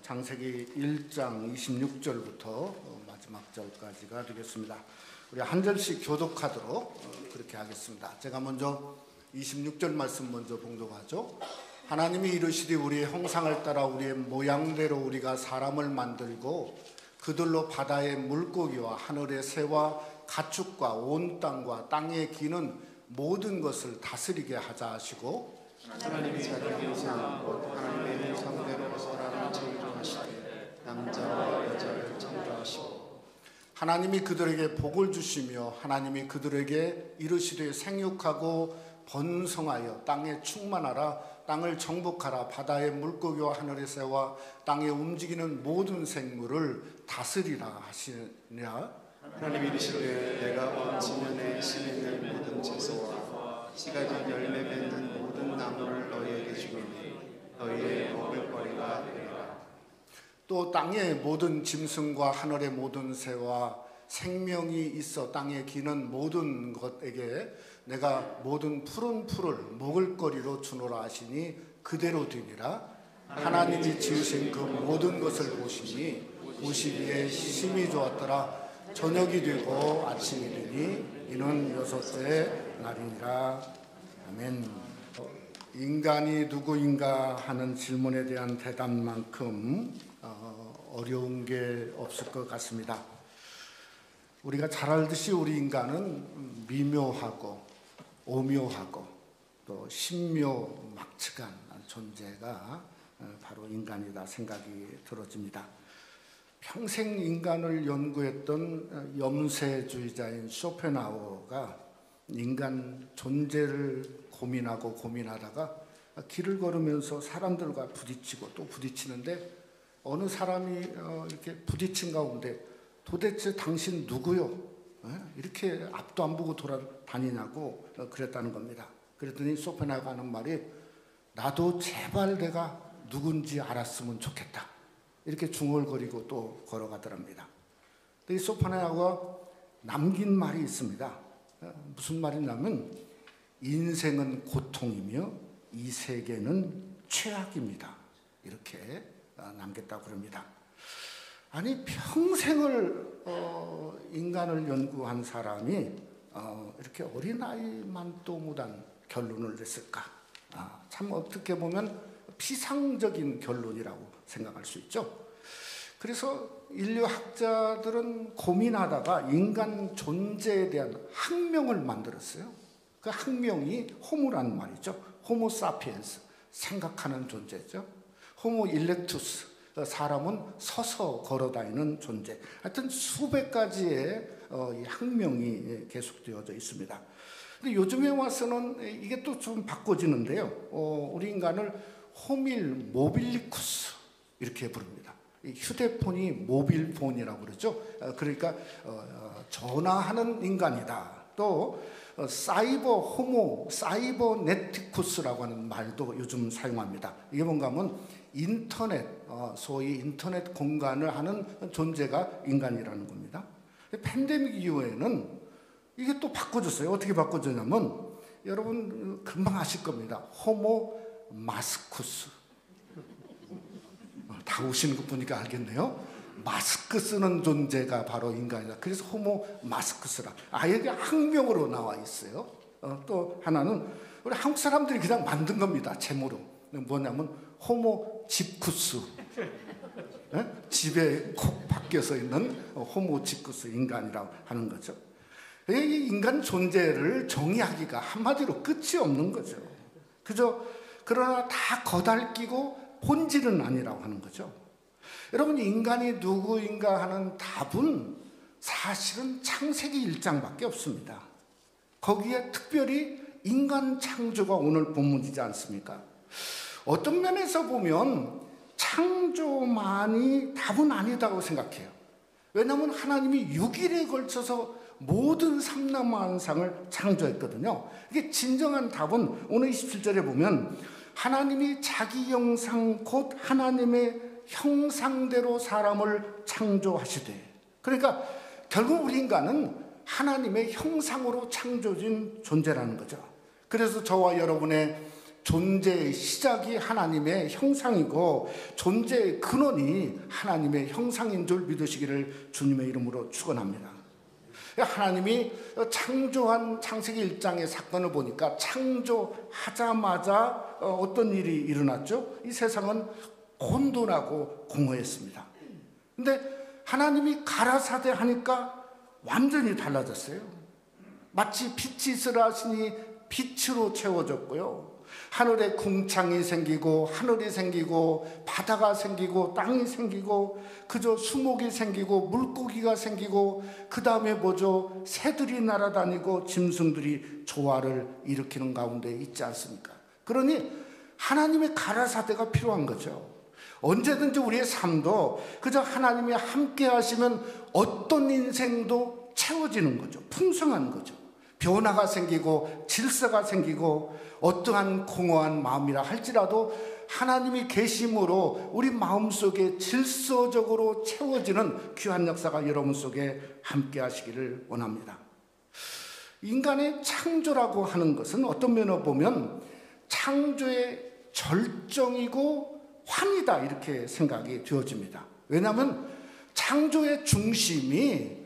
창세기 1장 26절부터 마지막 절까지가 되겠습니다. 우리 한 절씩 교독하도록 그렇게 하겠습니다. 제가 먼저 26절 말씀 먼저 봉독하죠. 하나님이 이르시되 우리의 형상을 따라 우리의 모양대로 우리가 사람을 만들고 그들로 바다의 물고기와 하늘의 새와 가축과 온 땅과 땅에 기는 모든 것을 다스리게 하자 하시고, 하나님이 자기 형상 곧 하나님의 형상대로 사람을 창조하시되 남자와 여자를 창조하시고, 하나님이 그들에게 복을 주시며 하나님이 그들에게 이르시되 생육하고 번성하여 땅에 충만하라, 땅을 정복하라, 바다의 물고기와 하늘의 새와 땅에 움직이는 모든 생물을 다스리라 하시냐. 하나님이 이르시되 내가 온 지면에 심에 있는 모든 채소와 씨가지 열매 맺는 모든 나무를 너희에게 주노니 너희의 먹을거리가 되리라. 또 땅의 모든 짐승과 하늘의 모든 새와 생명이 있어 땅에 기는 모든 것에게 내가 모든 푸른 풀을 먹을거리로 주노라 하시니 그대로 되니라. 하나님이 지으신 그 모든 것을 보시니 보시기에 심히 좋았더라. 저녁이 되고 아침이 되니 이는 여섯째 날이니라. 아멘. 인간이 누구인가 하는 질문에 대한 대답만큼 어려운 게 없을 것 같습니다. 우리가 잘 알듯이 우리 인간은 미묘하고 오묘하고 또 신묘막측한 존재가 바로 인간이다 생각이 들어집니다. 평생 인간을 연구했던 염세주의자인 쇼펜하우어가 인간 존재를 고민하다가 길을 걸으면서 사람들과 부딪히고 또 부딪히는데 어느 사람이 이렇게 부딪힌 가운데 도대체 당신 누구요? 이렇게 앞도 안 보고 돌아다니냐고 그랬다는 겁니다. 그랬더니 쇼펜하우어가 하는 말이 나도 제발 내가 누군지 알았으면 좋겠다. 이렇게 중얼거리고 또 걸어가더랍니다. 이 쇼펜하우어가 남긴 말이 있습니다. 무슨 말이냐면 인생은 고통이며 이 세계는 최악입니다. 이렇게 남겼다고 그럽니다. 아니 평생을 인간을 연구한 사람이 이렇게 어린아이만 또 못한 결론을 냈을까? 참 어떻게 보면 피상적인 결론이라고 생각할 수 있죠. 그래서 인류학자들은 고민하다가 인간 존재에 대한 학명을 만들었어요. 그 학명이 호모라는 말이죠. 호모 사피엔스, 생각하는 존재죠. 호모 일렉투스, 사람은 서서 걸어다니는 존재. 하여튼 수백 가지의 이 학명이 계속되어져 있습니다. 근데 요즘에 와서는 이게 또 좀 바꿔지는데요. 우리 인간을 호밀 모빌리쿠스 이렇게 부릅니다. 휴대폰이 모빌폰이라고 그러죠. 그러니까 전화하는 인간이다. 또 사이버 호모 사이버네티쿠스라고 하는 말도 요즘 사용합니다. 이게 뭔가 하면 인터넷, 소위 인터넷 공간을 하는 존재가 인간이라는 겁니다. 팬데믹 이후에는 이게 또 바꿔줬어요. 어떻게 바꿔줬냐면 여러분 금방 아실 겁니다. 호모 마스쿠스. 다 오시는 거 보니까 알겠네요. 마스크 쓰는 존재가 바로 인간이다. 그래서 호모 마스쿠스라. 이게 학명으로 나와 있어요. 또 하나는 우리 한국 사람들이 그냥 만든 겁니다. 제모로. 뭐냐면 호모 집쿠스. 집에 콕 박혀서 있는 호모 집쿠스 인간이라고 하는 거죠. 이 인간 존재를 정의하기가 한마디로 끝이 없는 거죠. 그러나 다 거달끼고 본질은 아니라고 하는 거죠. 여러분 인간이 누구인가 하는 답은 사실은 창세기 1장밖에 없습니다. 거기에 특별히 인간 창조가 오늘 본문이지 않습니까? 어떤 면에서 보면 창조만이 답은 아니다고 생각해요. 왜냐하면 하나님이 6일에 걸쳐서 모든 삼라만상을 창조했거든요. 이게 진정한 답은 오늘 27절에 보면 하나님이 자기 형상 곧 하나님의 형상대로 사람을 창조하시되, 그러니까 결국 우리 인간은 하나님의 형상으로 창조진 존재라는 거죠. 그래서 저와 여러분의 존재의 시작이 하나님의 형상이고 존재의 근원이 하나님의 형상인 줄 믿으시기를 주님의 이름으로 축원합니다. 하나님이 창조한 창세기 1장의 사건을 보니까 창조하자마자 어떤 일이 일어났죠? 이 세상은 혼돈하고 공허했습니다. 근데 하나님이 가라사대 하니까 완전히 달라졌어요. 마치 빛이 있으라 하시니 빛으로 채워졌고요. 하늘에 궁창이 생기고 하늘이 생기고 바다가 생기고 땅이 생기고 그저 수목이 생기고 물고기가 생기고 그 다음에 뭐죠? 새들이 날아다니고 짐승들이 조화를 일으키는 가운데 있지 않습니까? 그러니 하나님의 가라사대가 필요한 거죠. 언제든지 우리의 삶도 그저 하나님이 함께 하시면 어떤 인생도 채워지는 거죠. 풍성한 거죠. 변화가 생기고 질서가 생기고 어떠한 공허한 마음이라 할지라도 하나님이 계심으로 우리 마음속에 질서적으로 채워지는 귀한 역사가 여러분 속에 함께 하시기를 원합니다. 인간의 창조라고 하는 것은 어떤 면으로 보면 창조의 절정이고 환이다 이렇게 생각이 되어집니다. 왜냐하면 창조의 중심이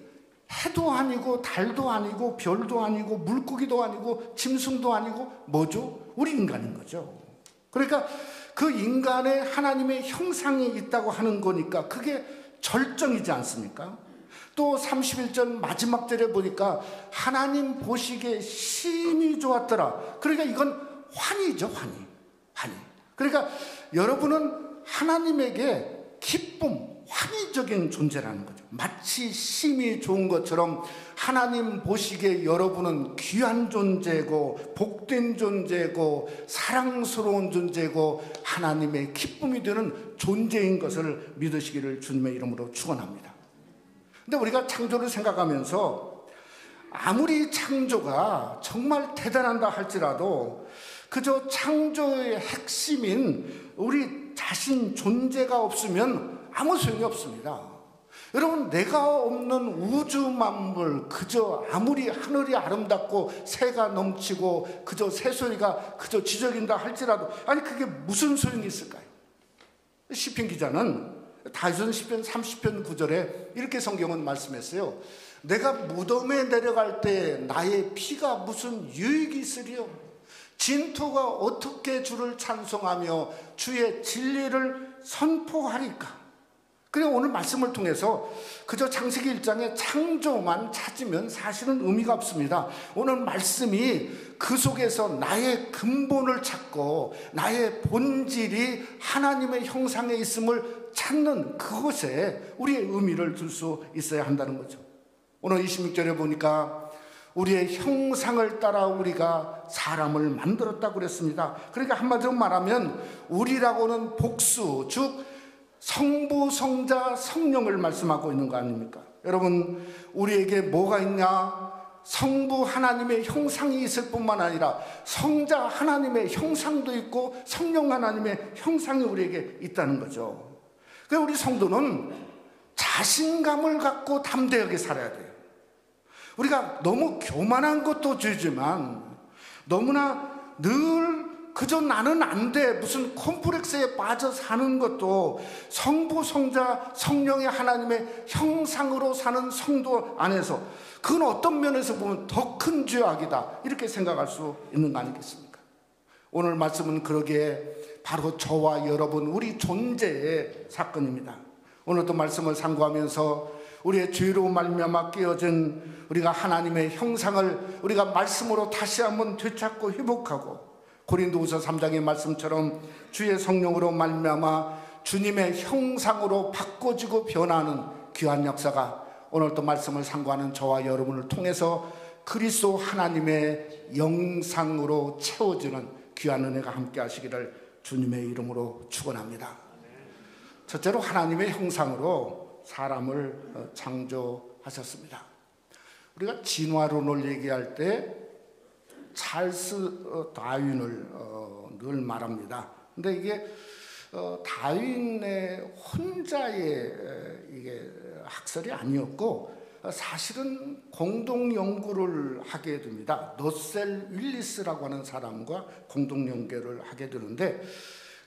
해도 아니고 달도 아니고 별도 아니고 물고기도 아니고 짐승도 아니고 뭐죠? 우리 인간인 거죠. 그러니까 그 인간에 하나님의 형상이 있다고 하는 거니까 그게 절정이지 않습니까? 또 31절 마지막 절에 보니까 하나님 보시기에 심히 좋았더라. 그러니까 이건 환이죠. 환희. 그러니까 여러분은 하나님에게 기쁨, 환희적인 존재라는 거죠. 마치 심이 좋은 것처럼 하나님 보시기에 여러분은 귀한 존재고 복된 존재고 사랑스러운 존재고 하나님의 기쁨이 되는 존재인 것을 믿으시기를 주님의 이름으로 축원합니다. 근데 우리가 창조를 생각하면서 아무리 창조가 정말 대단하다 할지라도 그저 창조의 핵심인 우리 자신 존재가 없으면 아무 소용이 없습니다. 여러분, 내가 없는 우주 만물, 그저 아무리 하늘이 아름답고 새가 넘치고 그저 새소리가 그저 지저린다 할지라도 아니 그게 무슨 소용이 있을까요? 시편 기자는 다윗은 시편 30편 9절에 이렇게 성경은 말씀했어요. 내가 무덤에 내려갈 때 나의 피가 무슨 유익이 있으리요? 진토가 어떻게 주를 찬송하며 주의 진리를 선포하리까? 그리고 오늘 말씀을 통해서 그저 창세기 1장의 창조만 찾으면 사실은 의미가 없습니다. 오늘 말씀이 그 속에서 나의 근본을 찾고 나의 본질이 하나님의 형상에 있음을 찾는 그것에 우리의 의미를 둘 수 있어야 한다는 거죠. 오늘 26절에 보니까 우리의 형상을 따라 우리가 사람을 만들었다고 그랬습니다. 그러니까 한마디로 말하면 우리라고는 복수, 즉 성부, 성자, 성령을 말씀하고 있는 거 아닙니까? 여러분, 우리에게 뭐가 있냐? 성부 하나님의 형상이 있을 뿐만 아니라 성자 하나님의 형상도 있고 성령 하나님의 형상이 우리에게 있다는 거죠. 그래서 우리 성도는 자신감을 갖고 담대하게 살아야 돼요. 우리가 너무 교만한 것도 죄지만 너무나 늘 그저 나는 안 돼 무슨 콤플렉스에 빠져 사는 것도 성부, 성자, 성령의 하나님의 형상으로 사는 성도 안에서 그건 어떤 면에서 보면 더 큰 죄악이다 이렇게 생각할 수 있는 거 아니겠습니까? 오늘 말씀은 그러기에 바로 저와 여러분 우리 존재의 사건입니다. 오늘도 말씀을 상고하면서 우리의 죄로 말미암아 깨어진 우리가 하나님의 형상을 우리가 말씀으로 다시 한번 되찾고 회복하고 고린도후서 3장의 말씀처럼 주의 성령으로 말미암아 주님의 형상으로 바꿔지고 변하는 귀한 역사가 오늘 또 말씀을 상고하는 저와 여러분을 통해서 그리스도 하나님의 영상으로 채워지는 귀한 은혜가 함께 하시기를 주님의 이름으로 축원합니다. 첫째로 하나님의 형상으로 사람을 창조하셨습니다. 우리가 진화론을 얘기할 때 찰스 다윈을 늘 말합니다. 근데 이게 다윈의 혼자의 이게 학설이 아니었고 사실은 공동 연구를 하게 됩니다. 러셀 윌리스라고 하는 사람과 공동 연구를 하게 되는데,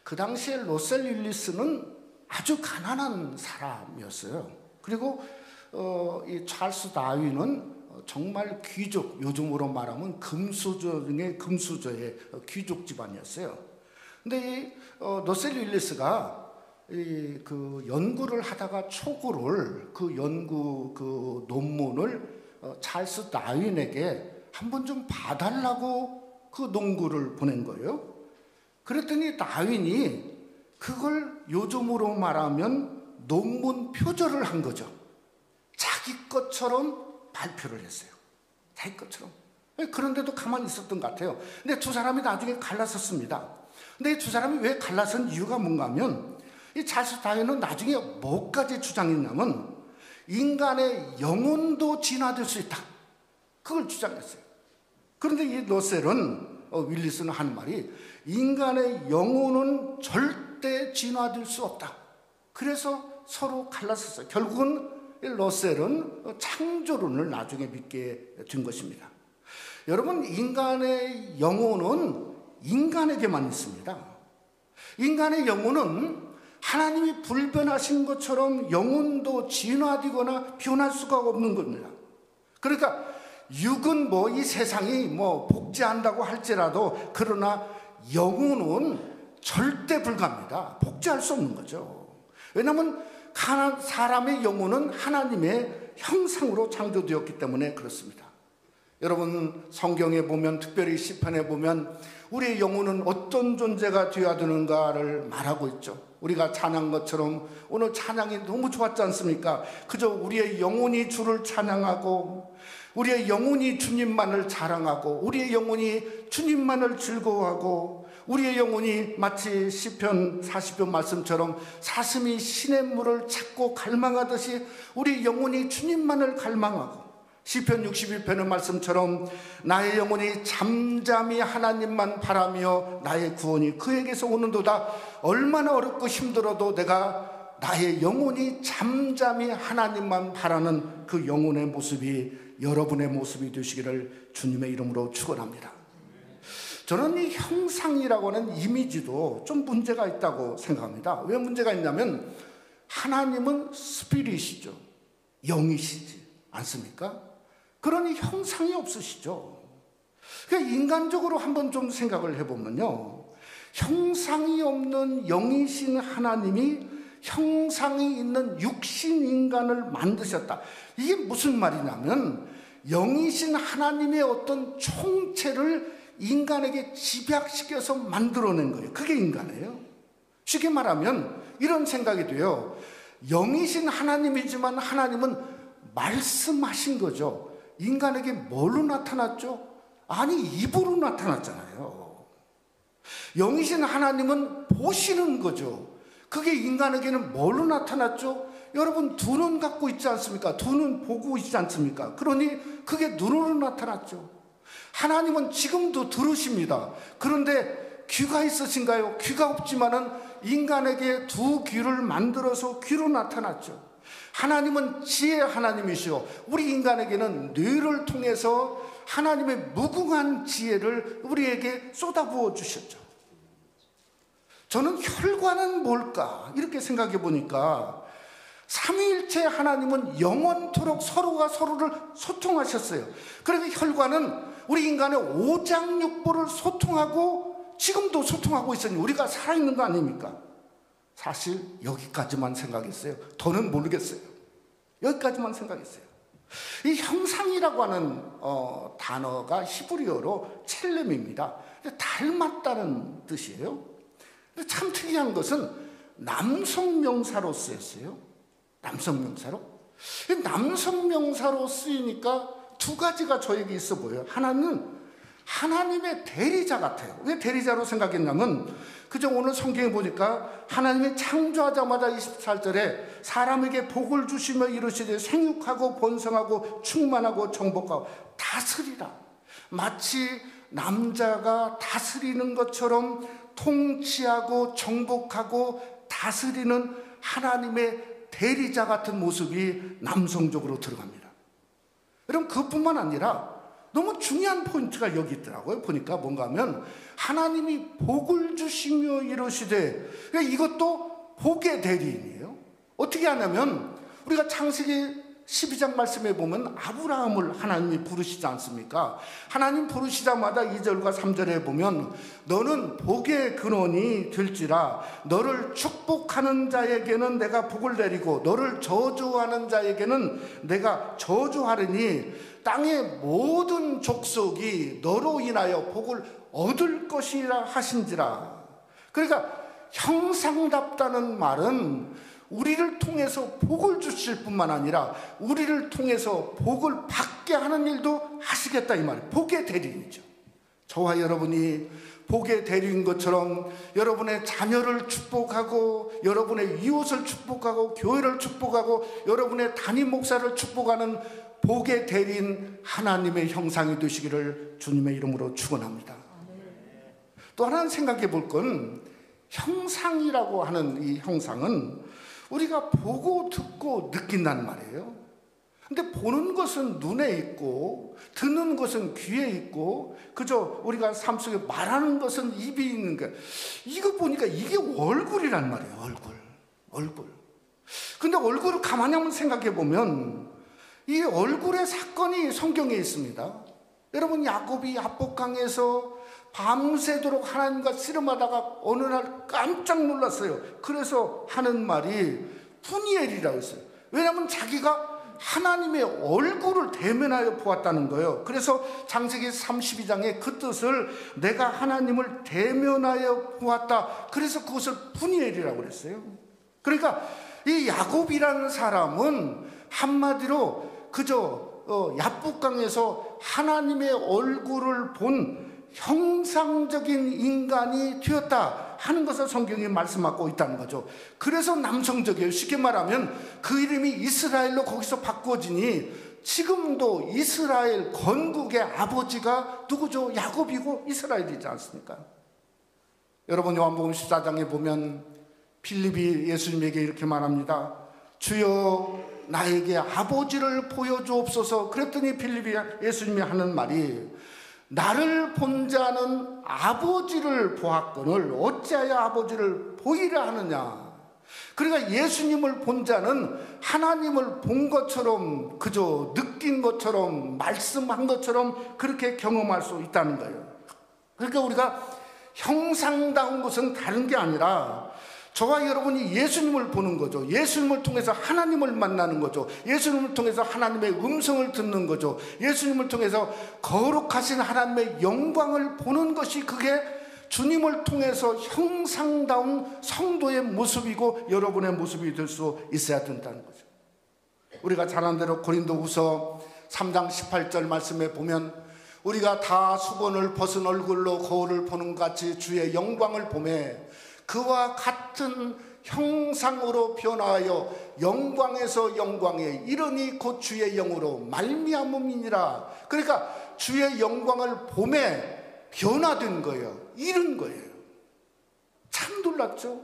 그 당시에 러셀 윌리스는 아주 가난한 사람이었어요. 그리고 이 찰스 다윈은 정말 귀족, 요즘으로 말하면 금수저 중에 금수저의 귀족 집안이었어요. 근데 이 러셀 윌리스가 그 연구를 하다가 초고를 그 연구 그 논문을 찰스 다윈에게 한번 좀 봐달라고 그 논구를 보낸 거예요. 그랬더니 다윈이 그걸 요즘으로 말하면 논문 표절을 한 거죠. 자기 것처럼 발표를 했어요. 자기 것처럼. 그런데도 가만히 있었던 것 같아요. 근데 두 사람이 나중에 갈라섰습니다. 근데 이 두 사람이 왜 갈라선 이유가 뭔가 하면, 이 찰스 다윈은 나중에 뭐까지 주장했냐면 인간의 영혼도 진화될 수 있다. 그걸 주장했어요. 그런데 이 러셀은 윌리스는 하는 말이 인간의 영혼은 절대 진화될 수 없다. 그래서 서로 갈라섰어요. 결국은 러셀은 창조론을 나중에 믿게 된 것입니다. 여러분, 인간의 영혼은 인간에게만 있습니다. 인간의 영혼은 하나님이 불변하신 것처럼 영혼도 진화되거나 변할 수가 없는 겁니다. 그러니까 육은 뭐 이 세상이 뭐 복제한다고 할지라도, 그러나 영혼은 절대 불가합니다. 복제할 수 없는 거죠. 왜냐하면 사람의 영혼은 하나님의 형상으로 창조되었기 때문에 그렇습니다. 여러분, 성경에 보면, 특별히 시편에 보면 우리의 영혼은 어떤 존재가 되어야 되는가를 말하고 있죠. 우리가 찬양 것처럼 오늘 찬양이 너무 좋았지 않습니까? 그저 우리의 영혼이 주를 찬양하고, 우리의 영혼이 주님만을 자랑하고, 우리의 영혼이 주님만을 즐거워하고, 우리의 영혼이 마치 시편 40편 말씀처럼 사슴이 시냇물을 찾고 갈망하듯이 우리 영혼이 주님만을 갈망하고, 시편 61편의 말씀처럼 나의 영혼이 잠잠히 하나님만 바라며 나의 구원이 그에게서 오는도다. 얼마나 어렵고 힘들어도 내가 나의 영혼이 잠잠히 하나님만 바라는 그 영혼의 모습이 여러분의 모습이 되시기를 주님의 이름으로 축원합니다. 저는 이 형상이라고 하는 이미지도 좀 문제가 있다고 생각합니다. 왜 문제가 있냐면, 하나님은 스피릿이죠. 영이시지 않습니까? 그러니 형상이 없으시죠. 그러니까 인간적으로 한번 좀 생각을 해보면요, 형상이 없는 영이신 하나님이 형상이 있는 육신 인간을 만드셨다. 이게 무슨 말이냐면, 영이신 하나님의 어떤 총체를 인간에게 집약시켜서 만들어낸 거예요. 그게 인간이에요. 쉽게 말하면 이런 생각이 돼요. 영이신 하나님이지만 하나님은 말씀하신 거죠. 인간에게 뭘로 나타났죠? 아니, 입으로 나타났잖아요. 영이신 하나님은 보시는 거죠. 그게 인간에게는 뭘로 나타났죠? 여러분, 두 눈 갖고 있지 않습니까? 두 눈 보고 있지 않습니까? 그러니 그게 눈으로 나타났죠. 하나님은 지금도 들으십니다. 그런데 귀가 있으신가요? 귀가 없지만은 인간에게 두 귀를 만들어서 귀로 나타났죠. 하나님은 지혜의 하나님이시오. 우리 인간에게는 뇌를 통해서 하나님의 무궁한 지혜를 우리에게 쏟아부어 주셨죠. 저는 혈관은 뭘까? 이렇게 생각해 보니까 삼위일체 하나님은 영원토록 서로가 서로를 소통하셨어요. 그러니까 혈관은 우리 인간의 오장육부를 소통하고 지금도 소통하고 있으니 우리가 살아있는 거 아닙니까? 사실 여기까지만 생각했어요. 더는 모르겠어요. 여기까지만 생각했어요. 이 형상이라고 하는 단어가 히브리어로 첼렘입니다. 닮았다는 뜻이에요. 근데 참 특이한 것은 남성 명사로 쓰였어요. 남성 명사로. 남성 명사로 쓰이니까 두 가지가 저에게 있어 보여요. 하나는 하나님의 대리자 같아요. 왜 대리자로 생각했냐면, 그저 오늘 성경에 보니까 하나님이 창조하자마자 24절에 사람에게 복을 주시며 이르시되 생육하고 번성하고 충만하고 정복하고 다스리라. 마치 남자가 다스리는 것처럼 통치하고 정복하고 다스리는 하나님의 대리자 같은 모습이 남성적으로 들어갑니다. 여러분, 그뿐만 아니라 너무 중요한 포인트가 여기 있더라고요. 보니까 뭔가 하면 하나님이 복을 주시며 이러시되, 이것도 복의 대리인이에요. 어떻게 하냐면 우리가 창세기 12장 말씀에 보면 아브라함을 하나님이 부르시지 않습니까? 하나님 부르시자마자 2절과 3절에 보면 너는 복의 근원이 될지라, 너를 축복하는 자에게는 내가 복을 내리고 너를 저주하는 자에게는 내가 저주하리니 땅의 모든 족속이 너로 인하여 복을 얻을 것이라 하신지라. 그러니까 형상답다는 말은 우리를 통해서 복을 주실 뿐만 아니라 우리를 통해서 복을 받게 하는 일도 하시겠다, 이 말이에요. 복의 대리인이죠. 저와 여러분이 복의 대리인 것처럼 여러분의 자녀를 축복하고 여러분의 이웃을 축복하고 교회를 축복하고 여러분의 담임 목사를 축복하는 복의 대리인 하나님의 형상이 되시기를 주님의 이름으로 축원합니다. 또 하나는 생각해 볼 건, 형상이라고 하는 이 형상은 우리가 보고 듣고 느낀다는 말이에요. 근데 보는 것은 눈에 있고 듣는 것은 귀에 있고 그저 우리가 삶 속에 말하는 것은 입이 있는 게, 이거 보니까 이게 얼굴이란 말이에요. 얼굴. 근데 얼굴을 가만히 한번 생각해 보면 이 얼굴의 사건이 성경에 있습니다. 여러분, 야곱이 야복강에서 밤새도록 하나님과 씨름하다가 어느 날 깜짝 놀랐어요. 그래서 하는 말이 푸니엘이라고 했어요. 왜냐하면 자기가 하나님의 얼굴을 대면하여 보았다는 거예요. 그래서 창세기 32장의 그 뜻을 내가 하나님을 대면하여 보았다. 그래서 그것을 푸니엘이라고 그랬어요. 그러니까 이 야곱이라는 사람은 한마디로 그저 야복강에서 하나님의 얼굴을 본 형상적인 인간이 되었다 하는 것을 성경이 말씀하고 있다는 거죠. 그래서 남성적이에요. 쉽게 말하면 그 이름이 이스라엘로 거기서 바꿔지니 지금도 이스라엘 건국의 아버지가 누구죠? 야곱이고 이스라엘이지 않습니까? 여러분, 요한복음 14장에 보면 빌립이 예수님에게 이렇게 말합니다. 주여 나에게 아버지를 보여주옵소서. 그랬더니 빌립이 예수님이 하는 말이, 나를 본 자는 아버지를 보았거늘 어찌하여 아버지를 보이라 하느냐. 그러니까 예수님을 본 자는 하나님을 본 것처럼, 그저 느낀 것처럼, 말씀한 것처럼 그렇게 경험할 수 있다는 거예요. 그러니까 우리가 형상다운 것은 다른 게 아니라 저와 여러분이 예수님을 보는 거죠. 예수님을 통해서 하나님을 만나는 거죠. 예수님을 통해서 하나님의 음성을 듣는 거죠. 예수님을 통해서 거룩하신 하나님의 영광을 보는 것이, 그게 주님을 통해서 형상다운 성도의 모습이고 여러분의 모습이 될 수 있어야 된다는 거죠. 우리가 잘 아는 대로 고린도후서 3장 18절 말씀에 보면 우리가 다 수건을 벗은 얼굴로 거울을 보는 것 같이 주의 영광을 보매 그와 같은 형상으로 변화하여 영광에서 영광에 이르니 곧 주의 영으로 말미암음이니라. 그러니까 주의 영광을 봄에 변화된 거예요. 이른 거예요. 참 놀랍죠?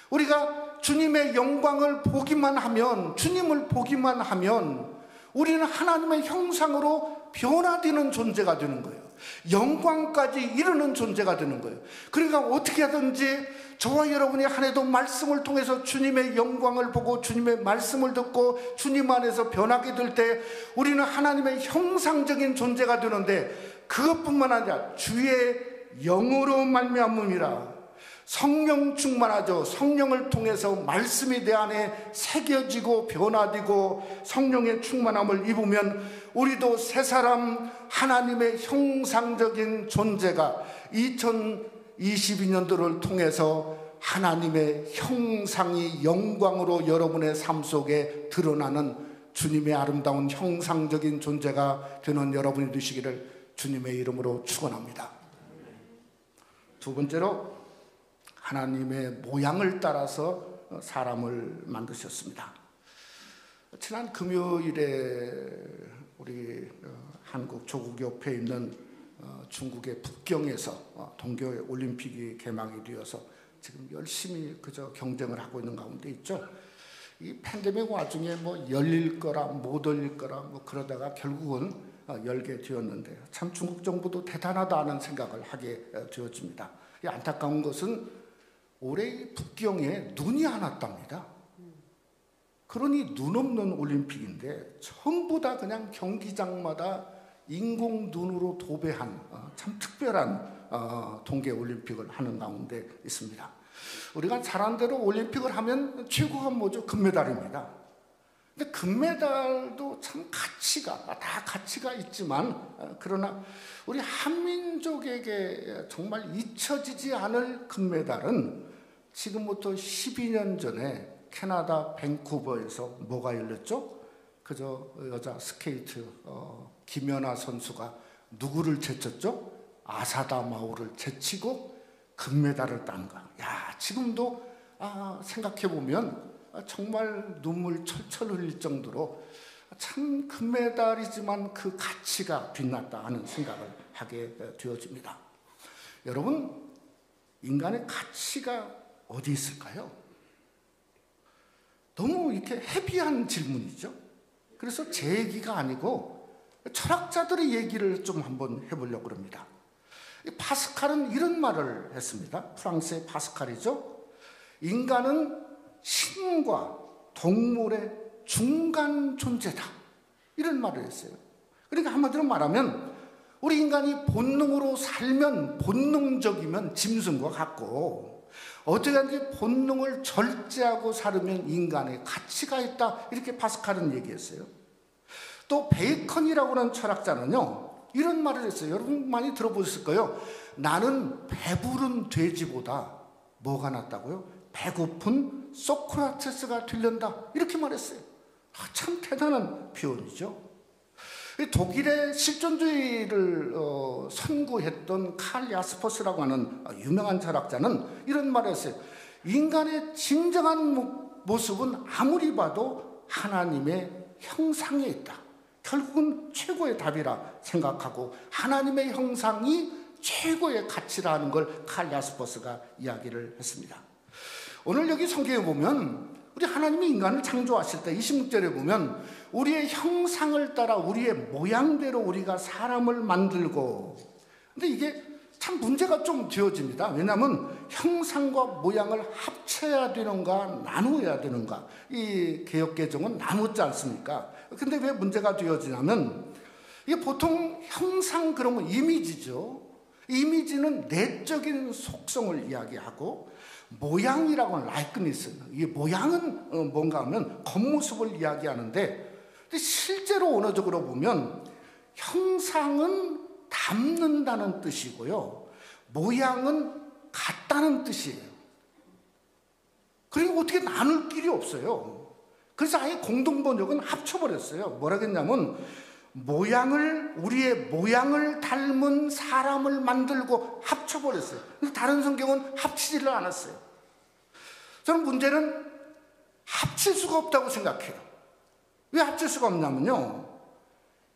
우리가 주님의 영광을 보기만 하면, 주님을 보기만 하면 우리는 하나님의 형상으로 변화되는 존재가 되는 거예요. 영광까지 이르는 존재가 되는 거예요. 그러니까 어떻게 하든지 저와 여러분이 한 해도 말씀을 통해서 주님의 영광을 보고 주님의 말씀을 듣고 주님 안에서 변하게 될 때 우리는 하나님의 형상적인 존재가 되는데, 그것뿐만 아니라 주의 영으로 말미암음이라. 성령 충만하죠. 성령을 통해서 말씀이 내 안에 새겨지고 변화되고 성령의 충만함을 입으면 우리도 새 사람, 하나님의 형상적인 존재가 2022년도를 통해서 하나님의 형상이 영광으로 여러분의 삶 속에 드러나는 주님의 아름다운 형상적인 존재가 되는 여러분이 되시기를 주님의 이름으로 축원합니다. 두 번째로, 하나님의 모양을 따라서 사람을 만드셨습니다. 지난 금요일에 우리 한국 조국 옆에 있는 중국의 북경에서 동계 올림픽이 개막이 되어서 지금 열심히 그저 경쟁을 하고 있는 가운데 있죠. 이 팬데믹 와중에 뭐 열릴 거라 못 열릴 거라 뭐 그러다가 결국은 열게 되었는데요. 참 중국 정부도 대단하다는 생각을 하게 되어집니다. 이 안타까운 것은 올해 북경에 눈이 안 왔답니다. 그러니 눈 없는 올림픽인데 전부 다 그냥 경기장마다 인공 눈으로 도배한 참 특별한 동계 올림픽을 하는 가운데 있습니다. 우리가 잘 아는 대로 올림픽을 하면 최고가 뭐죠? 금메달입니다. 근데 금메달도 참 다 가치가 있지만 그러나 우리 한민족에게 정말 잊혀지지 않을 금메달은 지금부터 12년 전에 캐나다 밴쿠버에서 뭐가 열렸죠? 그저 여자 스케이트 김연아 선수가 누구를 제쳤죠? 아사다 마오를 제치고 금메달을 딴 거. 야, 지금도 생각해보면 정말 눈물 철철 흘릴 정도로 참 금메달이지만 그 가치가 빛났다 하는 생각을 하게 되어집니다. 여러분, 인간의 가치가 어디 있을까요? 너무 이렇게 헤비한 질문이죠. 그래서 제 얘기가 아니고 철학자들의 얘기를 좀 한번 해보려고 합니다. 파스칼은 이런 말을 했습니다. 프랑스의 파스칼이죠. 인간은 신과 동물의 중간 존재다. 이런 말을 했어요. 그러니까 한마디로 말하면 우리 인간이 본능으로 살면 본능적이면 짐승과 같고 어떻게든지 본능을 절제하고 살으면 인간의 가치가 있다. 이렇게 파스칼은 얘기했어요. 또 베이컨이라고 하는 철학자는요. 이런 말을 했어요. 여러분 많이 들어보셨을 거예요. 나는 배부른 돼지보다 뭐가 낫다고요? 배고픈 소크라테스가 되려다. 이렇게 말했어요. 참 대단한 표현이죠. 독일의 실존주의를 선구했던 칼 야스퍼스라고 하는 유명한 철학자는 이런 말을 했어요. 인간의 진정한 모습은 아무리 봐도 하나님의 형상에 있다. 결국은 최고의 답이라 생각하고 하나님의 형상이 최고의 가치라는 걸 칼 야스퍼스가 이야기를 했습니다. 오늘 여기 성경에 보면 우리 하나님이 인간을 창조하실 때 26절에 보면 우리의 형상을 따라 우리의 모양대로 우리가 사람을 만들고, 근데 이게 참 문제가 좀 되어집니다. 왜냐하면 형상과 모양을 합쳐야 되는가 나누어야 되는가, 이 개역개정은 나누지 않습니까? 근데 왜 문제가 되어지냐면 이게 보통 형상 그러면 이미지죠. 이미지는 내적인 속성을 이야기하고 모양이라고 하는 라이크니스, 이 모양은 뭔가 하면 겉모습을 이야기하는데 실제로 언어적으로 보면 형상은 닮는다는 뜻이고요, 모양은 같다는 뜻이에요. 그리고 어떻게 나눌 길이 없어요. 그래서 아예 공동번역은 합쳐버렸어요. 뭐라 했냐면 우리의 모양을 닮은 사람을 만들고 합쳐버렸어요. 근데 다른 성경은 합치지를 않았어요. 저는 문제는 합칠 수가 없다고 생각해요. 왜 합칠 수가 없냐면요,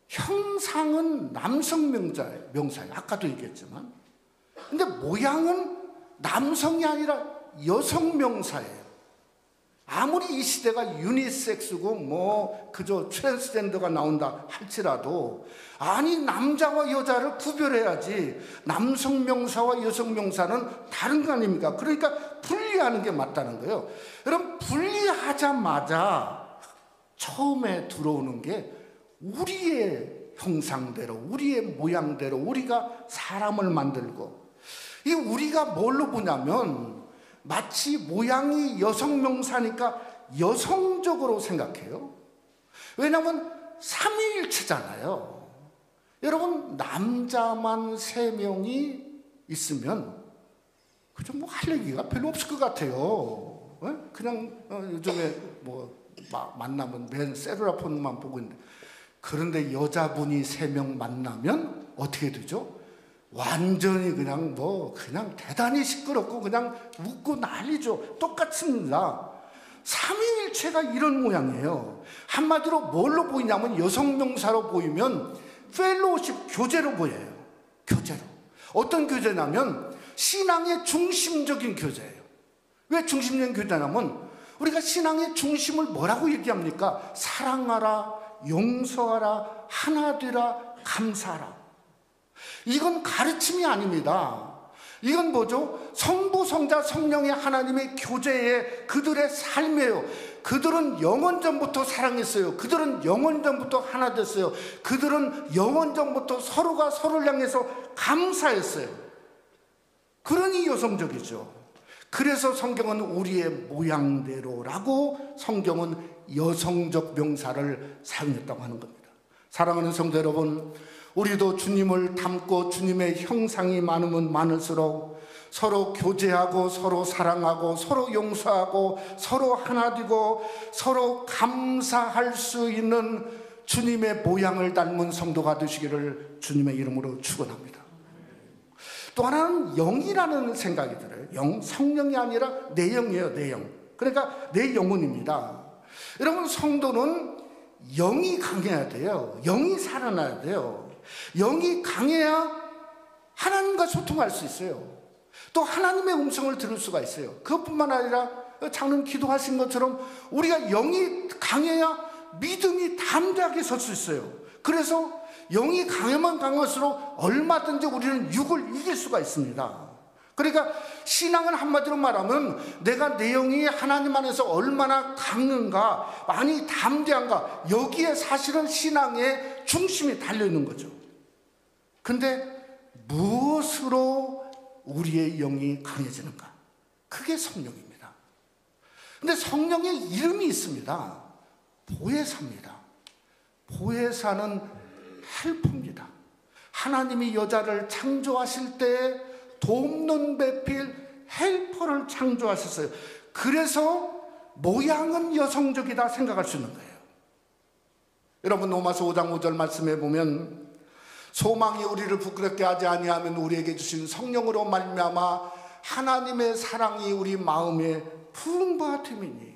형상은 남성 명사예요. 아까도 얘기했지만. 근데 모양은 남성이 아니라 여성 명사예요. 아무리 이 시대가 유니섹스고 뭐 그저 트랜스젠더가 나온다 할지라도, 아니 남자와 여자를 구별해야지 남성 명사와 여성 명사는 다른 거 아닙니까? 그러니까 분리하는 게 맞다는 거예요. 여러분, 분리하자마자 처음에 들어오는 게 우리의 형상대로 우리의 모양대로 우리가 사람을 만들고, 이 우리가 뭘로 보냐면 마치 모양이 여성 명사니까 여성적으로 생각해요. 왜냐하면 삼위일체잖아요. 여러분, 남자만 3명이 있으면 그저 뭐 할 얘기가 별로 없을 것 같아요. 그냥 요즘에 뭐 만나면 맨 셀룰라폰만 보고 있는데, 그런데 여자분이 3명 만나면 어떻게 되죠? 완전히 그냥 그냥 대단히 시끄럽고 그냥 웃고 난리죠. 똑같습니다. 삼위일체가 이런 모양이에요. 한마디로 뭘로 보이냐면 여성 명사로 보이면 펠로우십, 교제로 보여요. 교제로. 어떤 교제냐면 신앙의 중심적인 교제예요. 왜 중심적인 교제냐면 우리가 신앙의 중심을 뭐라고 얘기합니까? 사랑하라, 용서하라, 하나 되라, 감사하라. 이건 가르침이 아닙니다. 이건 뭐죠? 성부, 성자, 성령의 하나님의 교제에 그들의 삶이에요. 그들은 영원전부터 사랑했어요. 그들은 영원전부터 하나 됐어요. 그들은 영원전부터 서로가 서로를 향해서 감사했어요. 그러니 여성적이죠. 그래서 성경은 우리의 모양대로라고 성경은 여성적 명사를 사용했다고 하는 겁니다. 사랑하는 성도 여러분, 우리도 주님을 닮고 주님의 형상이 많으면 많을수록 서로 교제하고 서로 사랑하고 서로 용서하고 서로 하나 되고 서로 감사할 수 있는 주님의 모양을 닮은 성도가 되시기를 주님의 이름으로 축원합니다. 또 하나는 영이라는 생각이 들어요. 영, 성령이 아니라 내 영이에요. 내 영. 그러니까 내 영혼입니다. 여러분, 성도는 영이 강해야 돼요. 영이 살아나야 돼요. 영이 강해야 하나님과 소통할 수 있어요. 또 하나님의 음성을 들을 수가 있어요. 그것뿐만 아니라 장로님 기도하신 것처럼 우리가 영이 강해야 믿음이 담대하게 설 수 있어요. 그래서 영이 강하면 강할수록 얼마든지 우리는 육을 이길 수가 있습니다. 그러니까 신앙은 한마디로 말하면 내가 내 영이 하나님 안에서 얼마나 강한가, 많이 담대한가, 여기에 사실은 신앙의 중심이 달려있는 거죠. 근데 무엇으로 우리의 영이 강해지는가? 그게 성령입니다. 근데 성령의 이름이 있습니다. 보혜사입니다. 보혜사는 헬퍼입니다. 하나님이 여자를 창조하실 때 돕는 배필 헬퍼를 창조하셨어요. 그래서 모양은 여성적이다 생각할 수 있는 거예요. 여러분, 로마서 5장 5절 말씀에 보면 소망이 우리를 부끄럽게 하지 아니하면 우리에게 주신 성령으로 말미암아 하나님의 사랑이 우리 마음에 부은 바 됨이니.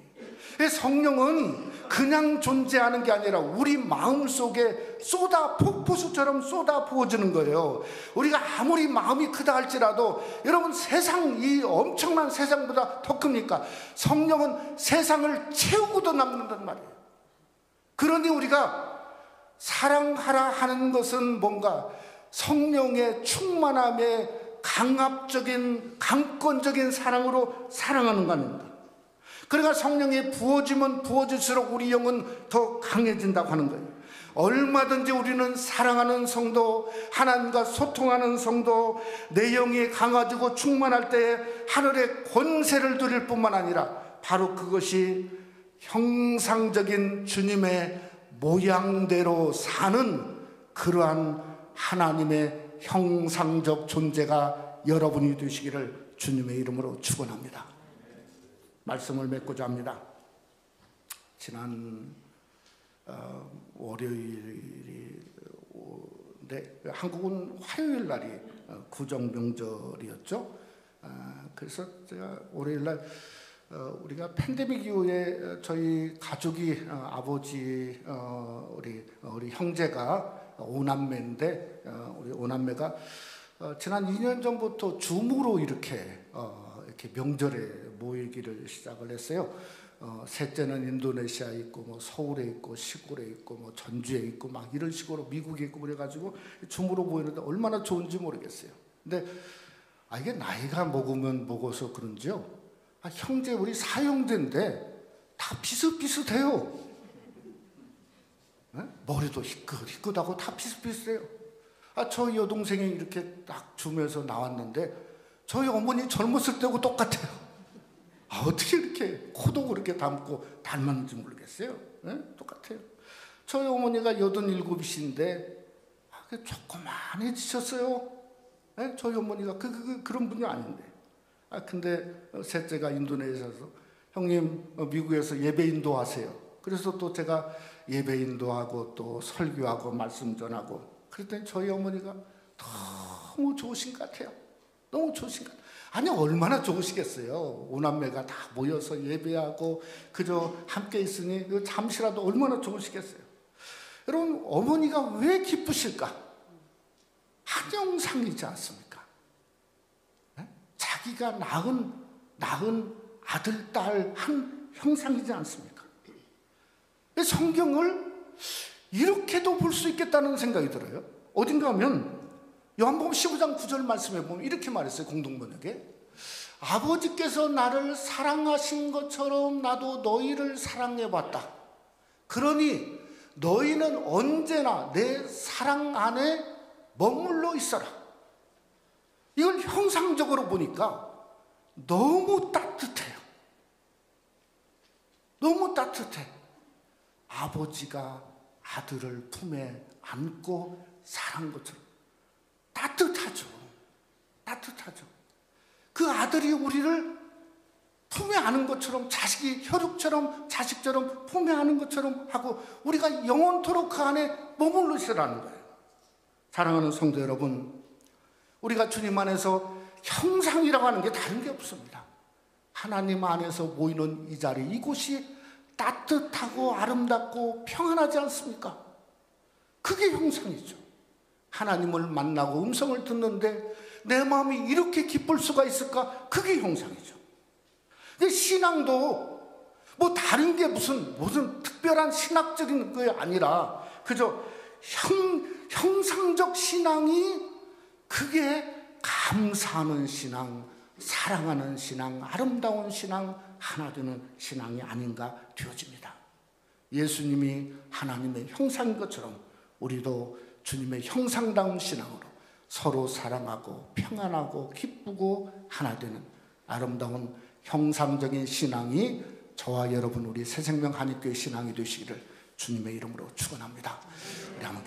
성령은 그냥 존재하는 게 아니라 우리 마음 속에 폭포수처럼 쏟아 부어지는 거예요. 우리가 아무리 마음이 크다 할지라도 여러분, 세상, 이 엄청난 세상보다 더 큽니까? 성령은 세상을 채우고도 남는단 말이에요. 그러니 우리가 사랑하라 하는 것은 뭔가 성령의 충만함에 강압적인, 강권적인 사랑으로 사랑하는 거 아닙니까? 그러니까 성령이 부어지면 부어질수록 우리 영은 더 강해진다고 하는 거예요. 얼마든지 우리는 사랑하는 성도, 하나님과 소통하는 성도, 내 영이 강해지고 충만할 때 하늘의 권세를 누릴 뿐만 아니라 바로 그것이 형상적인 주님의 모양대로 사는 그러한 하나님의 형상적 존재가 여러분이 되시기를 주님의 이름으로 축원합니다. 말씀을 맺고자 합니다. 지난 월요일인데 한국은 화요일 날이 구정 명절이었죠. 그래서 제가 월요일 날 우리가 팬데믹 이후에 저희 가족이 아버지 우리 형제가 오남매인데 우리 오남매가 지난 2년 전부터 줌으로 이렇게 명절에 모이기를 시작을 했어요. 셋째는 인도네시아에 있고 뭐 서울에 있고 시골에 있고 뭐 전주에 있고 막 이런 식으로 미국에 있고 그래가지고 줌으로 모이는데 얼마나 좋은지 모르겠어요. 근데 이게 나이가 먹어서 그런지요. 형제 우리 사형제인데 다 비슷비슷해요. 네? 머리도 희끗희끗하고 다 비슷비슷해요. 저희 여동생이 이렇게 딱 줌에서 나왔는데 저희 어머니 젊었을 때하고 똑같아요. 어떻게 이렇게 코도 그렇게 닮았는지 모르겠어요. 네? 똑같아요. 저희 어머니가 87이신데 조그만해지셨어요. 네? 저희 어머니가 그런 분이 아닌데. 근데 셋째가 인도네시아에서 형님 미국에서 예배 인도하세요. 그래서 또 제가 예배 인도하고 또 설교하고 말씀 전하고 그랬더니 저희 어머니가 너무 좋으신 것 같아요. 너무 좋으신 것 같아요. 아니 얼마나 좋으시겠어요. 오남매가 다 모여서 예배하고 그저 함께 있으니 잠시라도 얼마나 좋으시겠어요. 여러분, 어머니가 왜 기쁘실까? 한영상이지 않습니까? 네? 자기가 낳은 아들, 딸 한 형상이지 않습니까? 성경을 이렇게도 볼 수 있겠다는 생각이 들어요. 어딘가 하면 요한복음 15장 9절 말씀에 보면 이렇게 말했어요. 공동번역에 아버지께서 나를 사랑하신 것처럼 나도 너희를 사랑해봤다. 그러니 너희는 언제나 내 사랑 안에 머물러 있어라. 이걸 형상적으로 보니까 너무 따뜻해요. 너무 따뜻해. 아버지가 아들을 품에 안고 사랑한 것처럼 따뜻하죠. 따뜻하죠. 그 아들이 우리를 품에 안은 것처럼, 자식이 혈육처럼 자식처럼 품에 안은 것처럼 하고 우리가 영원토록 그 안에 머물러 있으라는 거예요. 사랑하는 성도 여러분, 우리가 주님 안에서 형상이라고 하는 게 다른 게 없습니다. 하나님 안에서 모이는 이 자리, 이곳이 따뜻하고 아름답고 평안하지 않습니까? 그게 형상이죠. 하나님을 만나고 음성을 듣는데 내 마음이 이렇게 기쁠 수가 있을까? 그게 형상이죠. 근데 신앙도 뭐 다른 게 무슨 특별한 신학적인 게 아니라 그저 형상적 신앙이 그게 감사하는 신앙, 사랑하는 신앙, 아름다운 신앙, 하나 되는 신앙이 아닌가 되어집니다. 예수님이 하나님의 형상인 것처럼 우리도 주님의 형상다운 신앙으로 서로 사랑하고 평안하고 기쁘고 하나 되는 아름다운 형상적인 신앙이 저와 여러분 우리 새생명 한인교회 신앙이 되시기를 주님의 이름으로 축원합니다. 우리 한번